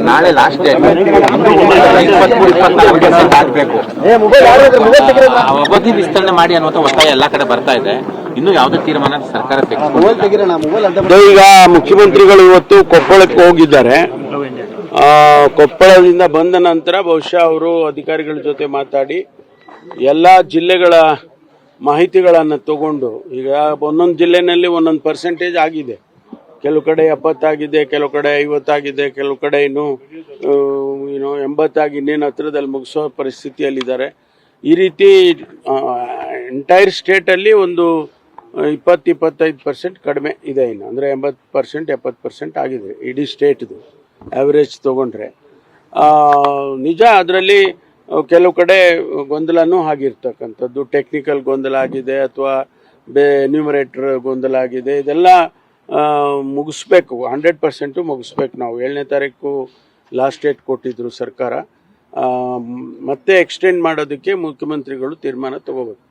ನಾಳೆ last date 23-24% ಆಗಬೇಕು. ಅವಧಿ ವಿಸ್ತರಣೆ ಮಾಡಿ ಅನ್ನುವಂಥ ಒತ್ತಾಯ ಎಲ್ಲಾ ಕಡೆ ಬರ್ತಾ ಇದೆ. ಇನ್ನು ಯಾವುದೇ ತೀರ್ಮಾನ ಸರ್ಕಾರ ಈಗ ಮುಖ್ಯಮಂತ್ರಿಗಳು ಇವತ್ತು ಕೊಪ್ಪಳಕ್ಕೆ ಹೋಗಿದ್ದಾರೆ. ಕೊಪ್ಪಳದಿಂದ ಬಂದ ನಂತರ ಬಹುಶಃ ಅವರು ಅಧಿಕಾರಿಗಳ ಜೊತೆ ಮಾತಾಡಿ ಎಲ್ಲಾ ಜಿಲ್ಲೆಗಳ ಮಾಹಿತಿಗಳನ್ನು ತಗೊಂಡು, ಈಗ ಒಂದೊಂದು ಜಿಲ್ಲೆನಲ್ಲಿ ಒಂದೊಂದು ಪರ್ಸೆಂಟೇಜ್ ಆಗಿದೆ. ಕೆಲವು ಕಡೆ 70 ಆಗಿದೆ, ಕೆಲವು ಕಡೆ 50 ಆಗಿದೆ, ಕೆಲವು ಕಡೆ ಇನ್ನು 80 ಆಗಿ ಇನ್ನೇನು ಹತ್ರದಲ್ಲಿ ಮುಗಿಸೋ ಪರಿಸ್ಥಿತಿಯಲ್ಲಿದ್ದಾರೆ. ಈ ರೀತಿ ಎಂಟೈರ್ ಸ್ಟೇಟಲ್ಲಿ ಒಂದು 20-25% ಕಡಿಮೆ ಇದೆ. ಇನ್ನು ಅಂದರೆ 80% 70% ಆಗಿದೆ ಇಡೀ ಸ್ಟೇಟ್ದು ಆವ್ರೇಜ್ ತಗೊಂಡ್ರೆ. ನಿಜ ಅದರಲ್ಲಿ ಕೆಲವು ಕಡೆ ಗೊಂದಲನೂ ಆಗಿರ್ತಕ್ಕಂಥದ್ದು, ಟೆಕ್ನಿಕಲ್ ಗೊಂದಲ ಆಗಿದೆ ಅಥವಾ ಎನ್ಯೂಮರೇಟರ್ ಗೊಂದಲ ಆಗಿದೆ. ಇದೆಲ್ಲ ಮುಗಿಸ್ಬೇಕು, 100% ಮುಗಿಸ್ಬೇಕು. ನಾವು 7ನೇ ತಾರೀಕು ಲಾಸ್ಟ್ ಡೇಟ್ ಕೊಟ್ಟಿದ್ರು ಸರ್ಕಾರ. ಮತ್ತೆ ಎಕ್ಸ್ಟೆಂಡ್ ಮಾಡೋದಕ್ಕೆ ಮುಖ್ಯಮಂತ್ರಿಗಳು ತೀರ್ಮಾನ ತಗೋಬೇಕು.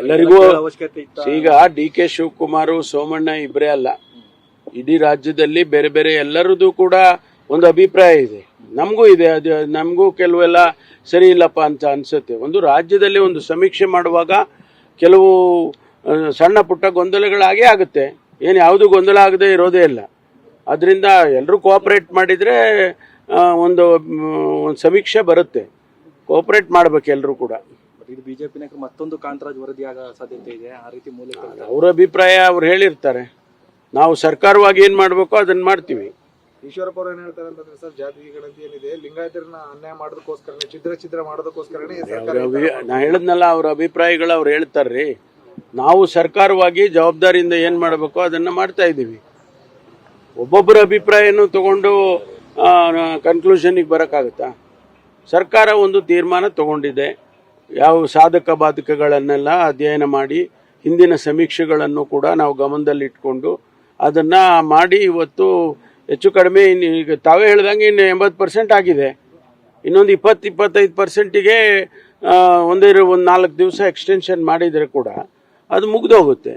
ಎಲ್ಲರಿಗೂ ಈಗ ಡಿ.ಕೆ. ಶಿವಕುಮಾರ್, ಸೋಮಣ್ಣ ಇಬ್ಬರೇ ಅಲ್ಲ, ಇಡೀ ರಾಜ್ಯದಲ್ಲಿ ಬೇರೆ ಬೇರೆ ಎಲ್ಲರದ್ದು ಕೂಡ ಒಂದು ಅಭಿಪ್ರಾಯ ಇದೆ. ನಮಗೂ ಇದೆ. ಅದು ನಮಗೂ ಕೆಲವೆಲ್ಲ ಸರಿ ಇಲ್ಲಪ್ಪ ಅಂತ ಅನ್ಸುತ್ತೆ. ಒಂದು ರಾಜ್ಯದಲ್ಲಿ ಒಂದು ಸಮೀಕ್ಷೆ ಮಾಡುವಾಗ ಕೆಲವು ಸಣ್ಣ ಪುಟ್ಟ ಗೊಂದಲಗಳಾಗೇ ಆಗುತ್ತೆ. ಏನು ಯಾವುದು ಗೊಂದಲ ಆಗದೆ ಇರೋದೇ ಇಲ್ಲ. ಅದರಿಂದ ಎಲ್ಲರೂ ಕೋಆಪರೇಟ್ ಮಾಡಿದರೆ ಒಂದು ಸಮೀಕ್ಷೆ ಬರುತ್ತೆ. ಕೋಆಪರೇಟ್ ಮಾಡ್ಬೇಕು ಎಲ್ಲರೂ ಕೂಡ. ಇದು ಬಿಜೆಪಿ ಮತ್ತೊಂದು ಕಾಂತರಾಜ್ ವರದಿ ಆಗೋ ಸಾಧ್ಯತೆ ಇದೆ. ಆ ರೀತಿ ಮೂಲಕ ಅವ್ರ ಅಭಿಪ್ರಾಯ ಅವ್ರು ಹೇಳಿರ್ತಾರೆ. ನಾವು ಸರ್ಕಾರವಾಗಿ ಏನು ಮಾಡಬೇಕೋ ಅದನ್ನು ಮಾಡ್ತೀವಿ. ಈಶ್ವರಪ್ಪ ಅವ್ರು ಏನ್ ಹೇಳ್ತಾರೆ ಅಂತಂದ್ರೆ ಸರ್, ಜಾತಿ ಗಣತಿ ಏನಿದೆ ಲಿಂಗಾಯತರನ್ನ ಅನ್ಯಾಯ ಮಾಡೋದಕ್ಕೋಸ್ಕರನೇ, ಛಿದ್ರ ಮಾಡೋದಕ್ಕೋಸ್ಕರನೇ ನಾ ಹೇಳಿದ್ನಲ್ಲ, ಅವ್ರ ಅಭಿಪ್ರಾಯಗಳು ಅವ್ರು ಹೇಳ್ತಾರ್ರಿ. ನಾವು ಸರ್ಕಾರವಾಗಿ ಜವಾಬ್ದಾರಿಯಿಂದ ಏನ್ ಮಾಡಬೇಕೋ ಅದನ್ನ ಮಾಡ್ತಾ ಇದ್ದೀವಿ. ಒಬ್ಬೊಬ್ಬರ ಅಭಿಪ್ರಾಯನೂ ತಗೊಂಡು ಕನ್ಕ್ಲೂಷನ್ಗೆ ಬರೋಕ್ಕಾಗುತ್ತಾ? ಸರ್ಕಾರ ಒಂದು ತೀರ್ಮಾನ ತಗೊಂಡಿದೆ. ಯಾವ ಸಾಧಕ ಬಾಧಕಗಳನ್ನೆಲ್ಲ ಅಧ್ಯಯನ ಮಾಡಿ ಹಿಂದಿನ ಸಮೀಕ್ಷೆಗಳನ್ನು ಕೂಡ ನಾವು ಗಮನದಲ್ಲಿಟ್ಕೊಂಡು ಅದನ್ನು ಮಾಡಿ ಇವತ್ತು ಹೆಚ್ಚು ಕಡಿಮೆ ಈಗ ತಾವೇ ಹೇಳ್ದಂಗೆ ಇನ್ನು 80% ಆಗಿದೆ. ಇನ್ನೊಂದು 20-25%ಗೆ ಒಂದು 4 ದಿವಸ ಎಕ್ಸ್ಟೆನ್ಷನ್ ಮಾಡಿದರೆ ಕೂಡ ಅದು ಮುಗಿದೋಗುತ್ತೆ.